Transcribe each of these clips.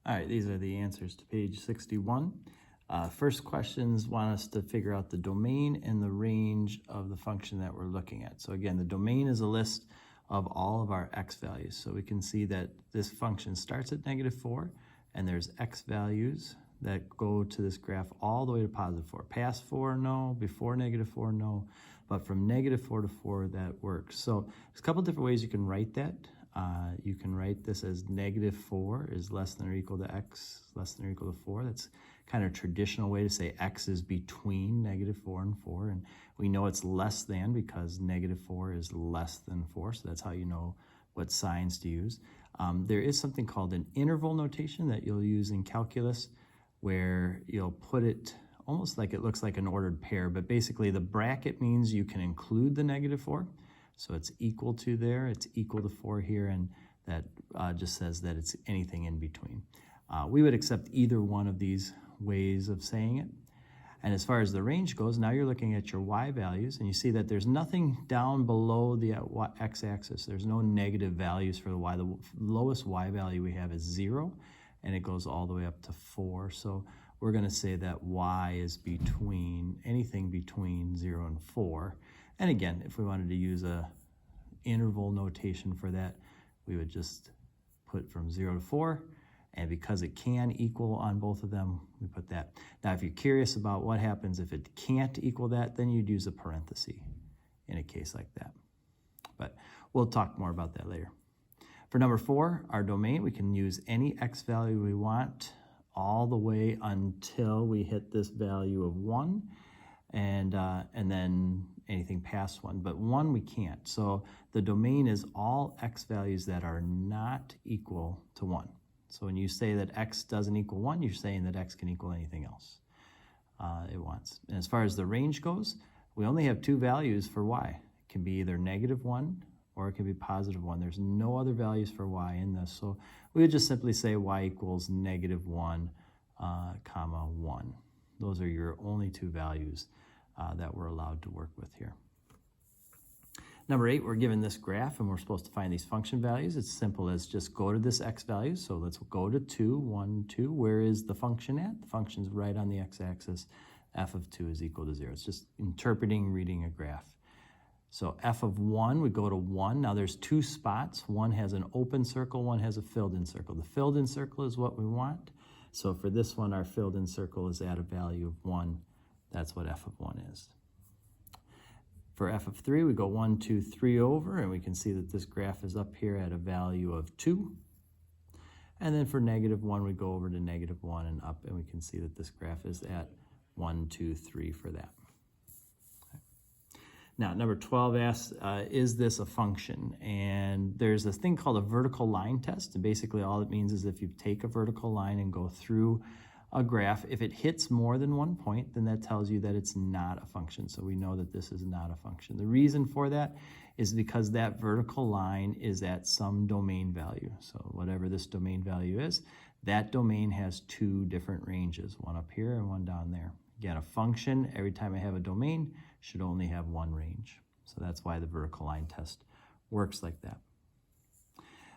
All right, these are the answers to page 61. First questions want us to figure out the domain and the range of the function that we're looking at. So again, the domain is a list of all of our x values. So we can see that this function starts at -4, and there's x values that go to this graph all the way to +4. Past 4, no. Before -4, no. But from -4 to 4, that works. So there's a couple different ways you can write that. You can write this as -4 is less than or equal to x less than or equal to 4. That's kind of a traditional way to say x is between -4 and 4. And we know it's less than because -4 is less than 4. So that's how you know what signs to use. There is something called an interval notation that you'll use in calculus where you'll put it almost like it looks like an ordered pair, but basically the bracket means you can include the -4. So it's equal to there, it's equal to 4 here, and that just says that it's anything in between. We would accept either one of these ways of saying it. And as far as the range goes, now you're looking at your y values, and you see that there's nothing down below the x-axis. There's no negative values for the y. The lowest y value we have is 0, and it goes all the way up to 4. So we're going to say that y is between anything between 0 and 4. And again, if we wanted to use a interval notation for that, we would just put from 0 to 4. And because it can equal on both of them, we put that. Now, if you're curious about what happens if it can't equal that, then you'd use a parenthesis in a case like that. But we'll talk more about that later. For number 4, our domain, we can use any x value we want all the way until we hit this value of 1, and then anything past 1. But 1 we can't. So the domain is all x values that are not equal to 1. So when you say that x doesn't equal 1, you're saying that x can equal anything else it wants. And as far as the range goes, we only have 2 values for y. It can be either -1 or it can be +1. There's no other values for y in this. So we would just simply say y equals -1, comma 1. Those are your only 2 values that we're allowed to work with here. Number 8, we're given this graph, and we're supposed to find these function values. It's simple as just go to this x value. So let's go to 2, 1, 2. Where is the function at? The function's right on the x-axis. F of 2 is equal to 0. It's just interpreting, reading a graph. So f of 1, we go to 1. Now there's 2 spots. One has an open circle, one has a filled-in circle. The filled-in circle is what we want. So for this one, our filled-in circle is at a value of 1. That's what f of 1 is. For f of 3, we go 1, 2, 3 over, and we can see that this graph is up here at a value of 2. And then for -1, we go over to -1 and up, and we can see that this graph is at 1, 2, 3 for that. Now, number 12 asks, is this a function? And there's this thing called a vertical line test, and basically all it means is if you take a vertical line and go through a graph, if it hits more than 1 point, then that tells you that it's not a function. So we know that this is not a function. The reason for that is because that vertical line is at some domain value. So whatever this domain value is, that domain has 2 different ranges, one up here and one down there. Again, a function, every time I have a domain, should only have 1 range. So that's why the vertical line test works like that.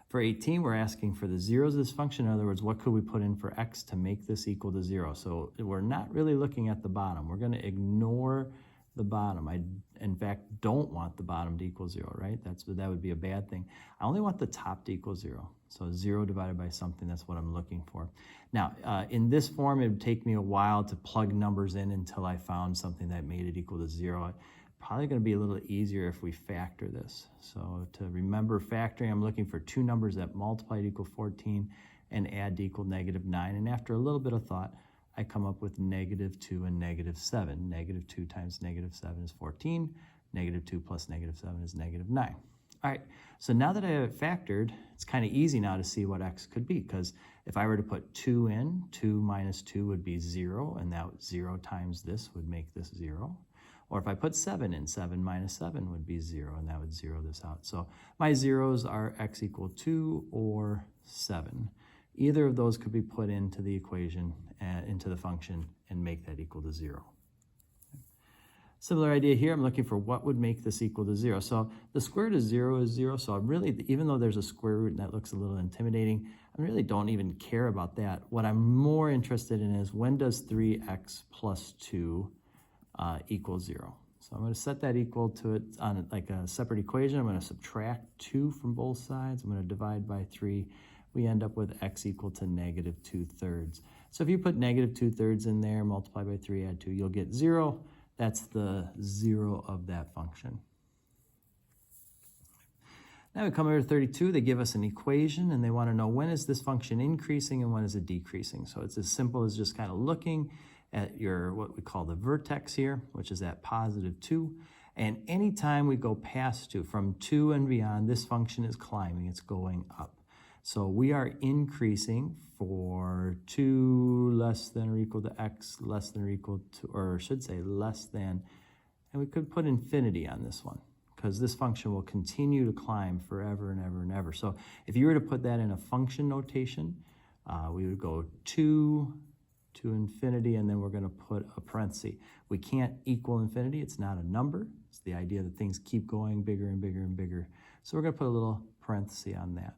For 18, we're asking for the zeros of this function. In other words, what could we put in for x to make this equal to 0? So we're not really looking at the bottom. We're going to ignore the bottom. I, in fact, don't want the bottom to equal 0, right? That would be a bad thing. I only want the top to equal 0. So 0 divided by something, that's what I'm looking for. Now, in this form, it would take me a while to plug numbers in until I found something that made it equal to 0. Probably going to be a little easier if we factor this. So to remember factoring, I'm looking for 2 numbers that multiply to equal 14 and add to equal -9. And after a little bit of thought, I come up with -2 and -7. -2 times -7 is 14. -2 plus -7 is -9. All right, so now that I have it factored, it's kind of easy now to see what x could be, because if I were to put 2 in, 2 minus 2 would be 0, and that 0 times this would make this 0. Or if I put 7 in, 7 minus 7 would be 0, and that would 0 this out. So my zeros are x equal 2 or 7. Either of those could be put into the equation, into the function, and make that equal to 0. Similar idea here, I'm looking for what would make this equal to 0. So the square root of 0 is 0, so really, even though there's a square root and that looks a little intimidating, I really don't even care about that. What I'm more interested in is when does 3x plus 2 equal 0? So I'm going to set that equal to it on like a separate equation. I'm going to subtract 2 from both sides. I'm going to divide by 3. We end up with x equal to negative 2/3. So if you put negative 2/3 in there, multiply by 3, add 2, you'll get 0. That's the 0 of that function. Now we come over to 32, they give us an equation and they want to know when is this function increasing and when is it decreasing. So it's as simple as just kind of looking at your, what we call the vertex here, which is at positive 2. And anytime we go past 2, from 2 and beyond, this function is climbing, it's going up. So we are increasing for 2 less than or equal to x less than or equal to, or I should say less than, and we could put infinity on this one, because this function will continue to climb forever and ever and ever. So if you were to put that in a function notation, we would go 2 to infinity, and then we're going to put a parenthesis. We can't equal infinity. It's not a number. It's the idea that things keep going bigger and bigger and bigger. So we're going to put a little parenthesis on that.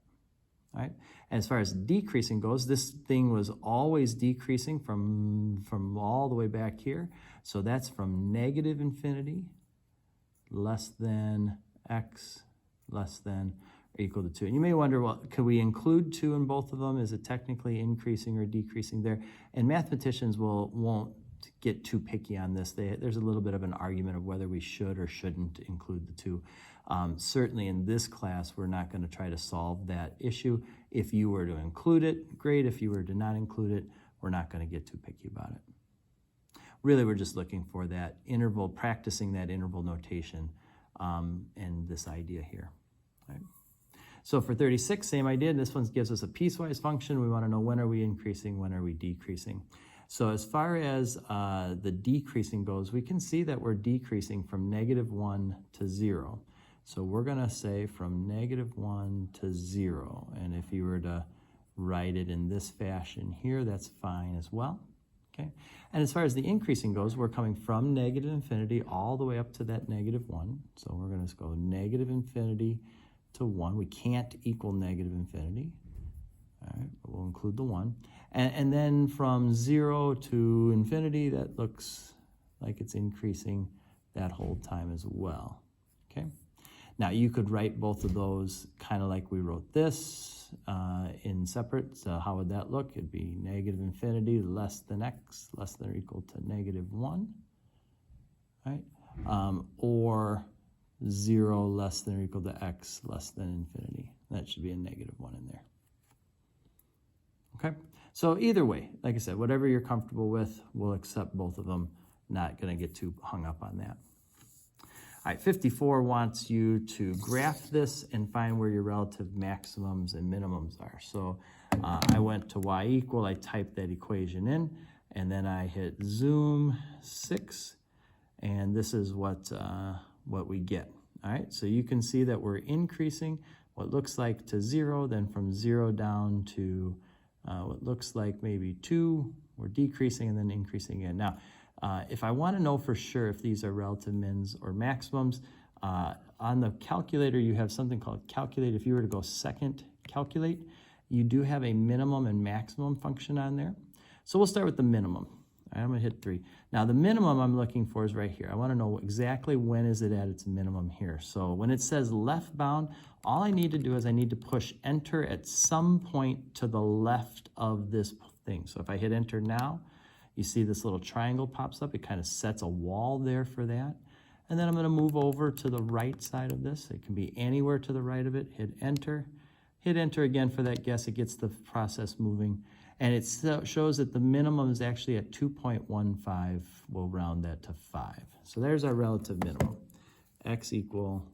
All right. And as far as decreasing goes, this thing was always decreasing from all the way back here. So that's from negative infinity less than x less than or equal to 2. And you may wonder, well, could we include 2 in both of them? Is it technically increasing or decreasing there? And mathematicians won't get too picky on this. There's a little bit of an argument of whether we should or shouldn't include the 2. Certainly in this class, we're not going to try to solve that issue. If you were to include it, great. If you were to not include it, we're not going to get too picky about it. Really, we're just looking for that interval, practicing that interval notation and this idea here. Right? So for 36, same idea. This one gives us a piecewise function. We want to know when are we increasing, when are we decreasing. So as far as the decreasing goes, we can see that we're decreasing from -1 to 0. So we're going to say from -1 to 0. And if you were to write it in this fashion here, that's fine as well. Okay. And as far as the increasing goes, we're coming from negative infinity all the way up to that -1. So we're going to go negative infinity to 1. We can't equal negative infinity. All right, but we'll include the 1. And then from 0 to infinity, that looks like it's increasing that whole time as well. Okay. Now you could write both of those kind of like we wrote this in separate. So how would that look? It'd be negative infinity less than x less than or equal to -1, right? Or 0 less than or equal to x less than infinity. That should be a -1 in there. Okay, so either way, like I said, whatever you're comfortable with, we'll accept both of them. Not going to get too hung up on that. All right, 54 wants you to graph this and find where your relative maximums and minimums are. So I went to y equal, I typed that equation in, and then I hit zoom 6, and this is what we get. All right, so you can see that we're increasing what looks like to 0, then from 0 down to what looks like maybe 2, we're decreasing and then increasing again. Now, if I want to know for sure if these are relative mins or maximums, on the calculator you have something called calculate. If you were to go second calculate, you do have a minimum and maximum function on there. So we'll start with the minimum. All right, I'm going to hit 3. Now the minimum I'm looking for is right here. I want to know exactly when is it at its minimum here. So when it says left bound, all I need to do is I need to push enter at some point to the left of this thing. So if I hit enter now, you see this little triangle pops up. It kind of sets a wall there for that. And then I'm going to move over to the right side of this. It can be anywhere to the right of it. Hit enter. Hit enter again for that guess. It gets the process moving. And it shows that the minimum is actually at 2.15. We'll round that to 5. So there's our relative minimum. X equal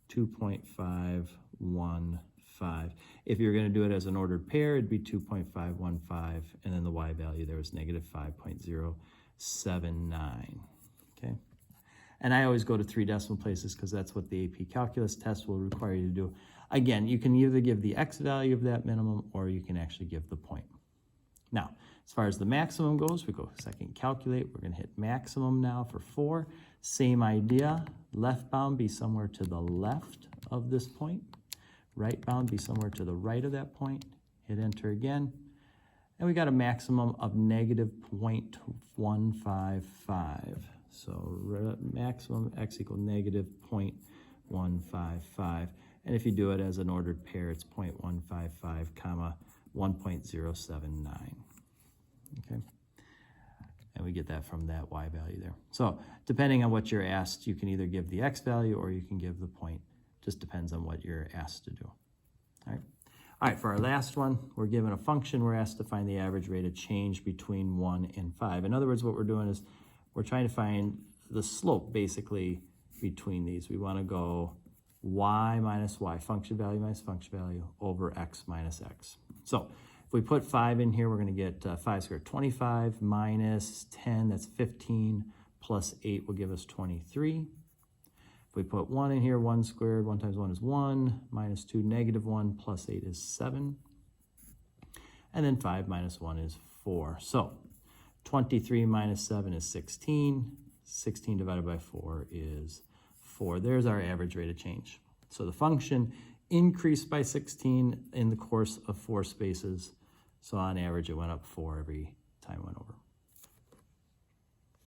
2.515. If you're going to do it as an ordered pair, it'd be 2.515, and then the y value there is -5.079. Okay, and I always go to 3 decimal places because that's what the AP Calculus test will require you to do. Again, you can either give the x value of that minimum or you can actually give the point. Now, as far as the maximum goes, we go second calculate. We're going to hit maximum now for 4. Same idea. Left bound be somewhere to the left of this point. Right bound be somewhere to the right of that point. Hit enter again. And we got a maximum of negative 0.155. So maximum x equal negative 0.155. And if you do it as an ordered pair, it's 0.155 comma 1.079. Okay. And we get that from that y value there. So depending on what you're asked, you can either give the x value or you can give the point. Just depends on what you're asked to do. All right. All right, for our last one, we're given a function. We're asked to find the average rate of change between 1 and 5. In other words, what we're doing is we're trying to find the slope, basically, between these. We want to go y minus y, function value minus function value, over x minus x. So if we put 5 in here, we're going to get 5 squared. 25 minus 10, that's 15, plus 8 will give us 23. If we put 1 in here, 1 squared, 1 times 1 is 1, minus 2, negative 1, plus 8 is 7. And then 5 minus 1 is 4. So 23 minus 7 is 16. 16 divided by 4 is 4. There's our average rate of change. So the function increased by 16 in the course of 4 spaces. So on average, it went up 4 every time it went over.